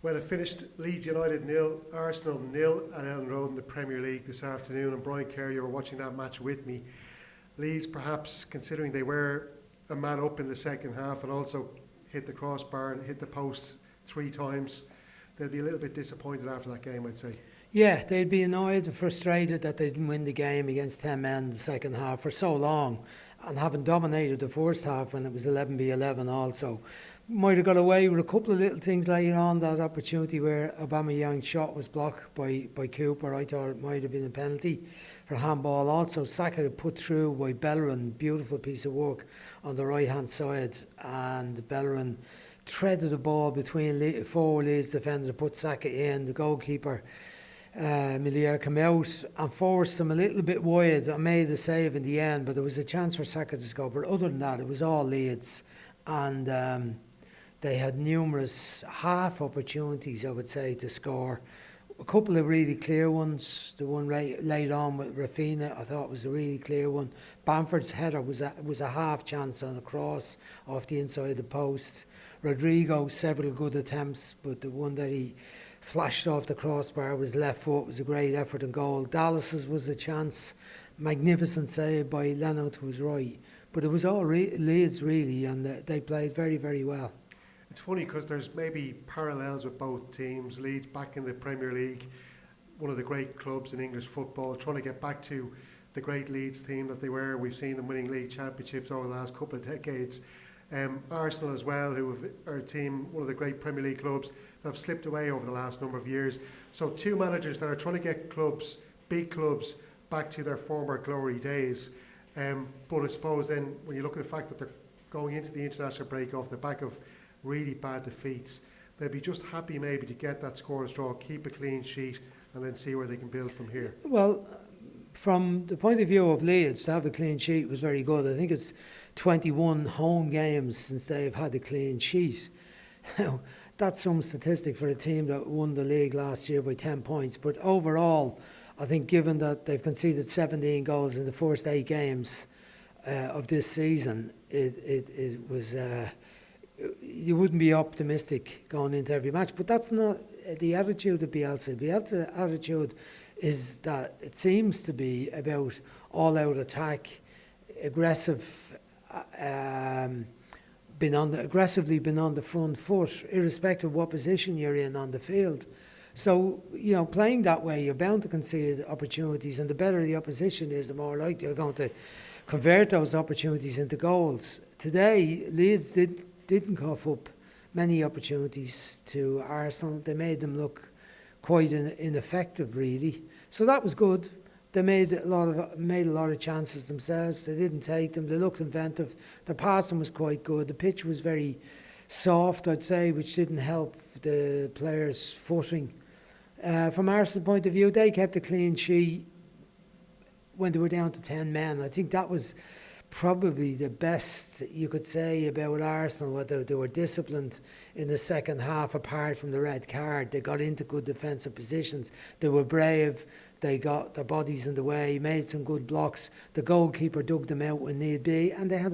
Well, it finished Leeds United 0, Arsenal 0 at Ellen Road in the Premier League this afternoon. And Brian Kerr, you were watching that match with me. Leeds, perhaps considering they were a man up in the second half and also hit the crossbar and hit the post 3 times, they'll be a little bit disappointed after that game, I'd say. Yeah, they'd be annoyed and frustrated that they didn't win the game against 10 men in the second half for so long, and having dominated the first half when it was 11v11 also. Might have got away with a couple of little things later on, that opportunity where Aubameyang's shot was blocked by Cooper. I thought it might have been a penalty for handball. Also, Saka put through by Bellerin, beautiful piece of work on the right hand side, and Bellerin threaded the ball between 4 Leeds defenders to put Saka in. The goalkeeper Milier came out and forced him a little bit wide and made the save in the end, but there was a chance for Saka to score. But other than that, it was all Leeds, and they had numerous half opportunities, I would say, to score. A couple of really clear ones. The one laid on with Rafinha, I thought was a really clear one. Bamford's header was a half chance on a cross off the inside of the post. Rodrigo, several good attempts, but the one that he flashed off the crossbar with his left foot was a great effort and goal. Dallas's was a chance, magnificent save by Leno to his right. But it was all Leeds really, and they played very, very well. It's funny because there's maybe parallels with both teams. Leeds back in the Premier League, one of the great clubs in English football, trying to get back to the great Leeds team that they were. We've seen them winning league championships over the last couple of decades. Arsenal as well, who are a team, one of the great Premier League clubs that have slipped away over the last number of years. So 2 managers that are trying to get clubs, big clubs, back to their former glory days. But I suppose then when you look at the fact that they're going into the international break off the back of really bad defeats, they'll be just happy maybe to get that scoreless draw, keep a clean sheet, and then see where they can build from here. Well, from the point of view of Leeds, to have a clean sheet was very good. I think it's 21 home games since they've had a clean sheet. That's some statistic for a team that won the league last year by 10 points. But overall, I think given that they've conceded 17 goals in the first 8 games of this season, it was... you wouldn't be optimistic going into every match, but that's not the attitude of Bielsa. The attitude is that it seems to be about all-out attack, aggressively been on the front foot, irrespective of what position you're in on the field. So, playing that way, you're bound to concede opportunities, and the better the opposition is, the more likely you're going to convert those opportunities into goals. Today, Leeds didn't cough up many opportunities to Arsenal. They made them look quite ineffective, really. So that was good. They made a lot of chances themselves. They didn't take them. They looked inventive. The passing was quite good. The pitch was very soft, I'd say, which didn't help the players' footing. From Arsenal's point of view, they kept a clean sheet when they were down to 10 men. I think that was probably the best you could say about Arsenal, whether they were disciplined in the second half apart from the red card. They got into good defensive positions. They were brave. They got their bodies in the way, made some good blocks. The goalkeeper dug them out when need be, and they had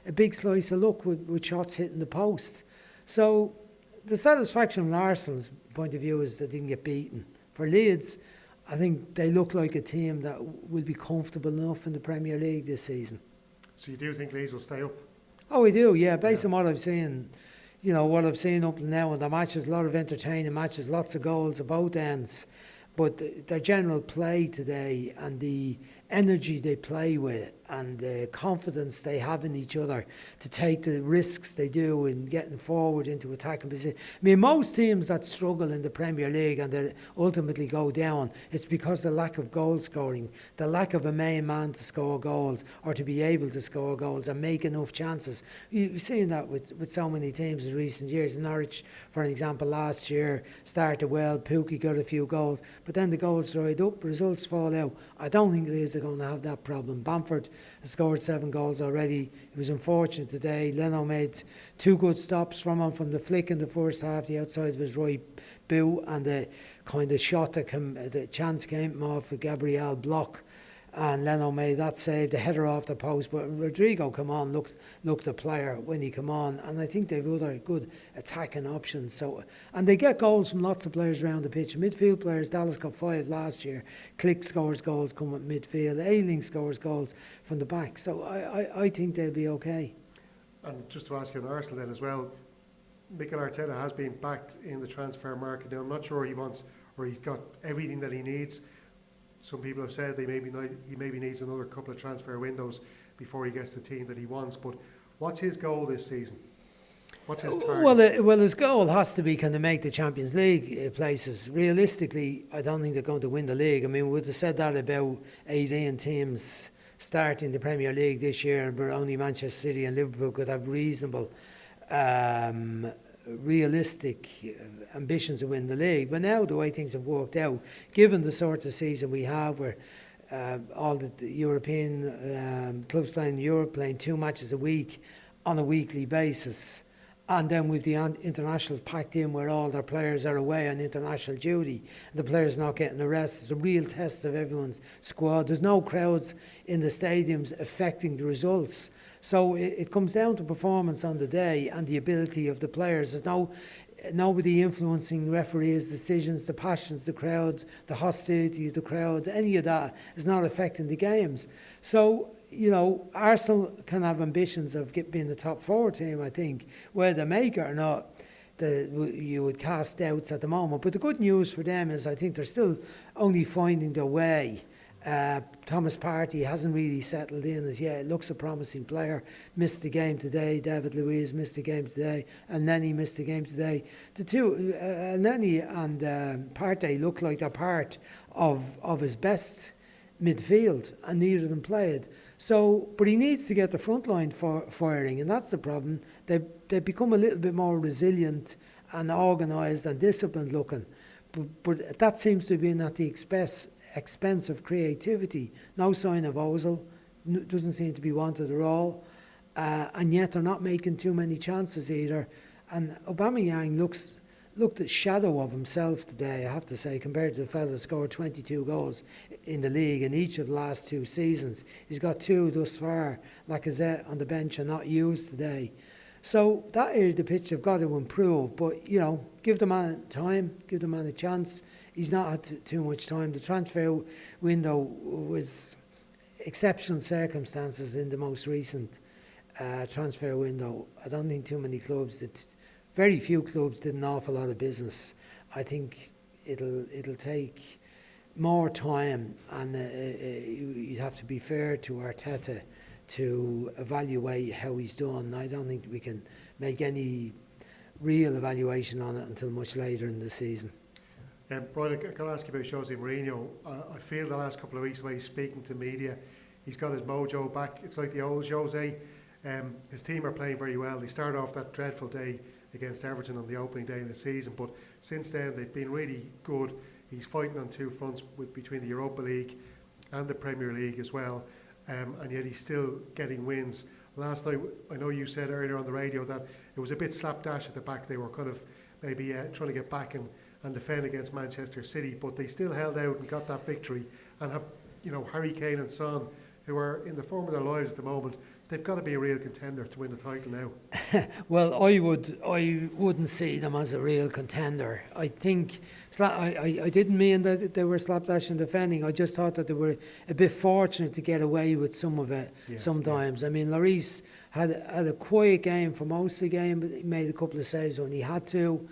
a big slice of luck with shots hitting the post. So the satisfaction from Arsenal's point of view is that they didn't get beaten. For Leeds, I think they look like a team that will be comfortable enough in the Premier League this season. So you do think Leeds will stay up? Oh, we do, yeah. Based on what I've seen, what I've seen up to now in the matches, a lot of entertaining matches, lots of goals at both ends. But their general play today and the energy they play with and the confidence they have in each other to take the risks they do in getting forward into attacking position. I mean, most teams that struggle in the Premier League and they ultimately go down, it's because of the lack of goal scoring, the lack of a main man to score goals or to be able to score goals and make enough chances. You've seen that with so many teams in recent years. Norwich, for an example, last year started well, Pukki got a few goals, but then the goals dried up, results fall out. I don't think Leeds are going to have that problem. Bamford has scored 7 goals already. It was unfortunate today. Leno made 2 good stops from him from the flick in the first half, the outside of his right boot, and the kind of shot that the chance came off a Gabriel block. and Leno made that save, the header off the post. But Rodrigo come on, looked the player when he come on, and I think they've other good attacking options. So, and they get goals from lots of players around the pitch. Midfield players, Dallas got 5 last year. Click scores goals come at midfield. Ayling scores goals from the back. So I think they'll be okay. And just to ask you on Arsenal then as well, Mikel Arteta has been backed in the transfer market. Now I'm not sure he wants, or he's got everything that he needs. Some people have said he maybe needs another couple of transfer windows before he gets the team that he wants. But what's his goal this season? What's his target? Well, his goal has to be kind of make the Champions League places. Realistically, I don't think they're going to win the league. I mean, we would have said that about 18 teams starting the Premier League this year, but only Manchester City and Liverpool could have reasonable, realistic ambitions to win the league. But now the way things have worked out, given the sort of season we have, where all the European clubs playing in Europe, playing 2 matches a week on a weekly basis, and then with the internationals packed in where all their players are away on international duty, the players not getting a rest, it's a real test of everyone's squad. There's no crowds in the stadiums affecting the results. So it comes down to performance on the day and the ability of the players. There's nobody influencing referees' decisions, the passions, the crowd, the hostility of the crowd, any of that is not affecting the games. So, you know, Arsenal can have ambitions of being the top 4 team, I think. Whether they make it or not, you would cast doubts at the moment. But the good news for them is I think they're still only finding their way. Thomas Partey hasn't really settled in as yet. Looks a promising player. Missed the game today. David Luiz missed the game today, and Lenny missed the game today. The two, Lenny and Partey, look like they're part of his best midfield, and neither of them played. So, but he needs to get the front line firing, and that's the problem. They've become a little bit more resilient and organised and disciplined looking, but that seems to have been at the expense of creativity. No sign of Ozil, doesn't seem to be wanted at all, and yet they're not making too many chances either. And Aubameyang looked a shadow of himself today, I have to say, compared to the fellow that scored 22 goals in the league in each of the last 2 seasons. He's got 2 thus far. Lacazette on the bench and not used today. So that area of the pitch have got to improve, but you know, give the man time, give the man a chance. He's not had too much time. The transfer window was exceptional circumstances in the most recent transfer window. I don't think too many clubs very few clubs did an awful lot of business. I think it'll take more time, and you have to be fair to Arteta to evaluate how he's done. I don't think we can make any real evaluation on it until much later in the season. Brian, I can ask you about Jose Mourinho. I feel the last couple of weeks, when he's speaking to media, he's got his mojo back. It's like the old Jose. His team are playing very well. They started off that dreadful day against Everton on the opening day of the season, but since then they've been really good. He's fighting on 2 fronts between the Europa League and the Premier League as well, and yet he's still getting wins. Last night, I know you said earlier on the radio that it was a bit slapdash at the back. They were kind of maybe trying to get back and defend against Manchester City, but they still held out and got that victory, and have, you know, Harry Kane and Son, who are in the form of their lives at the moment. They've got to be a real contender to win the title now. Well, I wouldn't see them as a real contender. I think I didn't mean that they were slapdash in defending. I just thought that they were a bit fortunate to get away with some of it sometimes. I mean, Lloris had a quiet game for most of the game, but he made a couple of saves when he had to.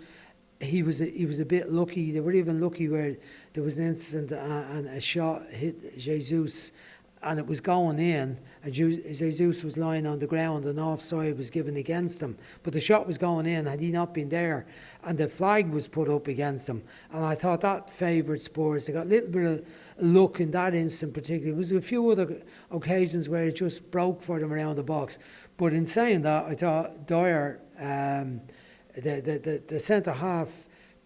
He was a bit lucky. They were even lucky where there was an incident and a shot hit Jesus, and it was going in, and Jesus was lying on the ground and offside was given against him. But the shot was going in had he not been there, and the flag was put up against him. And I thought that favoured Spurs. They got a little bit of luck in that instant particularly. There was a few other occasions where it just broke for them around the box. But in saying that, I thought Dyer, the centre-half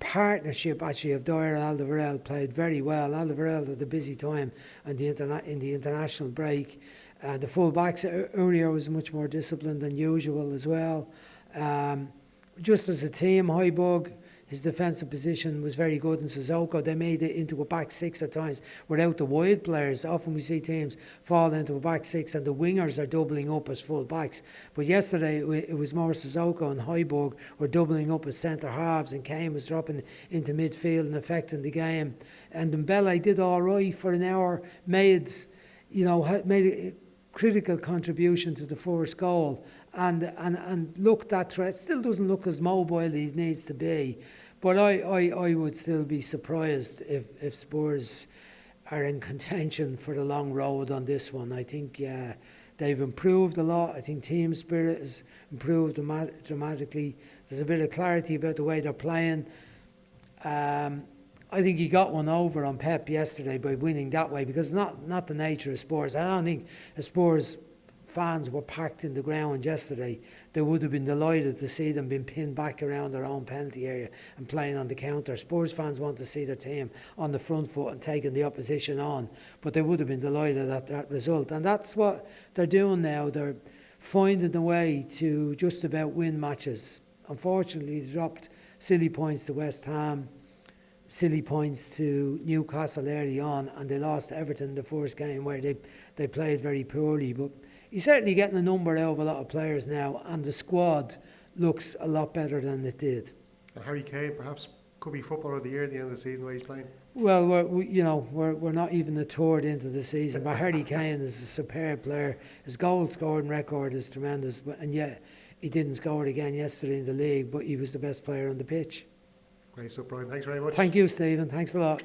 partnership actually of Dyer and Alderweireld played very well. Alderweireld had a busy time in the international break. The full-backs, Urier was much more disciplined than usual as well. Just as a team, Højbjerg, His defensive position was very good in Sissoko. They made it into a back six at times without the wide players. Often we see teams fall into a back six and the wingers are doubling up as full backs. But yesterday it was more Sissoko and Højbjerg were doubling up as centre halves, and Kane was dropping into midfield and affecting the game. And Dembele did all right for an hour, made a critical contribution to the first goal, and looked that threat. Still doesn't look as mobile as he needs to be, but I would still be surprised if Spurs are in contention for the long road on this one. I think they've improved a lot. I think team spirit has improved dramatically. There's a bit of clarity about the way they're playing. I think he got one over on Pep yesterday by winning that way, because it's not the nature of Spurs. I don't think if Spurs fans were packed in the ground yesterday, they would have been delighted to see them being pinned back around their own penalty area and playing on the counter. Spurs fans want to see their team on the front foot and taking the opposition on, but they would have been delighted at that result. And that's what they're doing now. They're finding a way to just about win matches. Unfortunately, they dropped silly points to West Ham, silly points to Newcastle early on, and they lost to Everton in the first game where they played very poorly. But he's certainly getting a number out of a lot of players now, and the squad looks a lot better than it did. And Harry Kane perhaps could be footballer of the year at the end of the season, where he's playing. Well, we're not even a third into the season, but Harry Kane is a superb player. His goal scoring record is tremendous, and yet he didn't score it again yesterday in the league, but he was the best player on the pitch. Great stuff, Brian. Thanks very much. Thank you, Stephen. Thanks a lot.